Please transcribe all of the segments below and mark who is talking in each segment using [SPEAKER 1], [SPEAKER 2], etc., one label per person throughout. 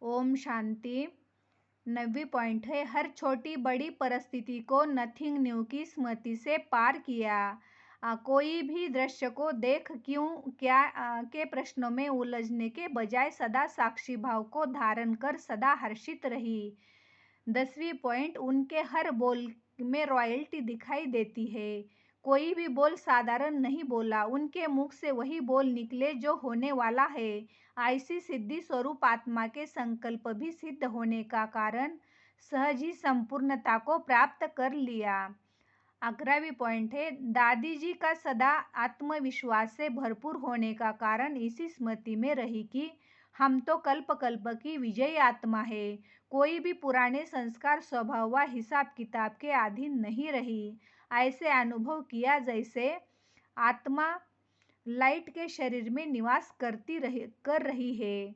[SPEAKER 1] Om Shanti. 9वीं point है, हर छोटी बड़ी परिस्थिति को नथिंग न्यू की स्मृति से पार किया। कोई भी दृश्य को देख क्यों क्या के प्रश्नों में उलझने के बजाय सदा साक्षी भाव को धारण कर सदा हर्षित रही। 10वीं पॉइंट, उनके हर बोल में रॉयल्टी दिखाई देती है। कोई भी बोल साधारण नहीं बोला, उनके मुख से वही बोल निकले जो होने वाला है। ऐसी सिद्धि स्वरूप आत्मा के संकल्प भी सिद्ध होने का कारण सहज ही संपूर्णता को प्राप्त कर लिया। 11वीं पॉइंट है, दादी जी का सदा आत्मविश्वास से भरपूर होने का कारण इसी स्मृति में रही कि हम तो कल्प कल्प की विजयी आत्मा है। कोई भी पुराने संस्कार स्वभाव व हिसाब किताब के अधीन नहीं रही। ऐसे अनुभव किया जैसे आत्मा लाइट के शरीर में निवास कर रही है।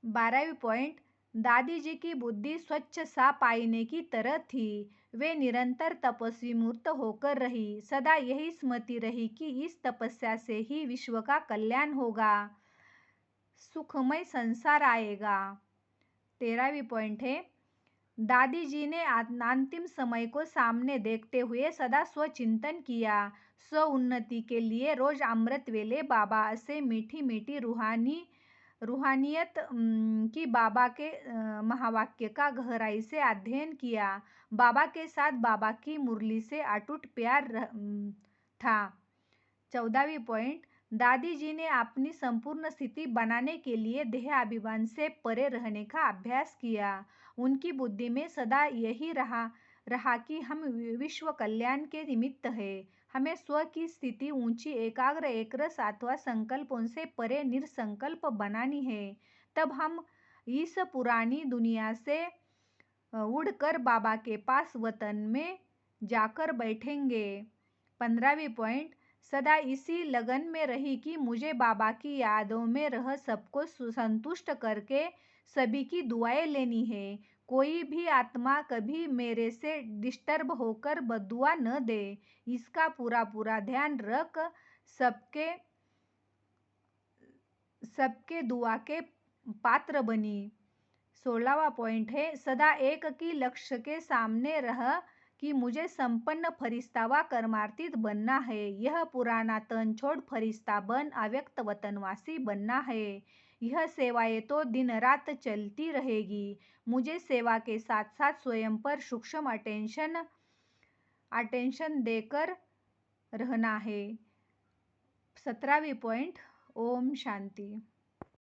[SPEAKER 1] 12वीं पॉइंट, दादी जी की बुद्धि स्वच्छ साफ आईने की तरह थी। वे निरंतर तपस्वी मूर्त होकर रही। सदा यही स्मृति रही कि इस तपस्या से ही विश्व का कल्याण होगा, सुखमय संसार आएगा। 13वीं पॉइंट है, दादी जी ने अंतिम समय को सामने देखते हुए सदा स्वचिंतन किया। स्व उन्नति के लिए रोज अमृत वेले बाबा से मीठी मीठी रूहानियत की बाबा के महावाक्य का गहराई से अध्ययन किया। बाबा के साथ बाबा की मुरली से अटूट प्यार था। 14वीं पॉइंट, दादी जी ने अपनी संपूर्ण स्थिति बनाने के लिए देह अभिमान से परे रहने का अभ्यास किया। उनकी बुद्धि में सदा यही रहा कि हम विश्व कल्याण के निमित्त है। हमें स्व की स्थिति ऊंची एकाग्र एकरस अथवा संकल्पों से परे निरसंकल्प बनानी है। तब हम इस पुरानी दुनिया से उड़कर बाबा के पास वतन में जाकर बैठेंगे। 15वीं पॉइंट, सदा इसी लगन में रही कि मुझे बाबा की यादों में रह सबको संतुष्ट करके सभी की दुआएं लेनी है। कोई भी आत्मा कभी मेरे से डिस्टर्ब होकर बद्दुआ न दे, इसका पूरा ध्यान रख सबके दुआ के पात्र बनी। 16वां पॉइंट है, सदा एक की लक्ष्य के सामने रह कि मुझे संपन्न फरिश्ता व कर्मातीत बनना है। यह पुराना तन छोड़ फरिश्ता बन अव्यक्त वतनवासी बनना है। यह सेवाएं तो दिन रात चलती रहेगी। मुझे सेवा के साथ साथ स्वयं पर सूक्ष्म अटेंशन देकर रहना है। 17वीं पॉइंट, ओम शांति।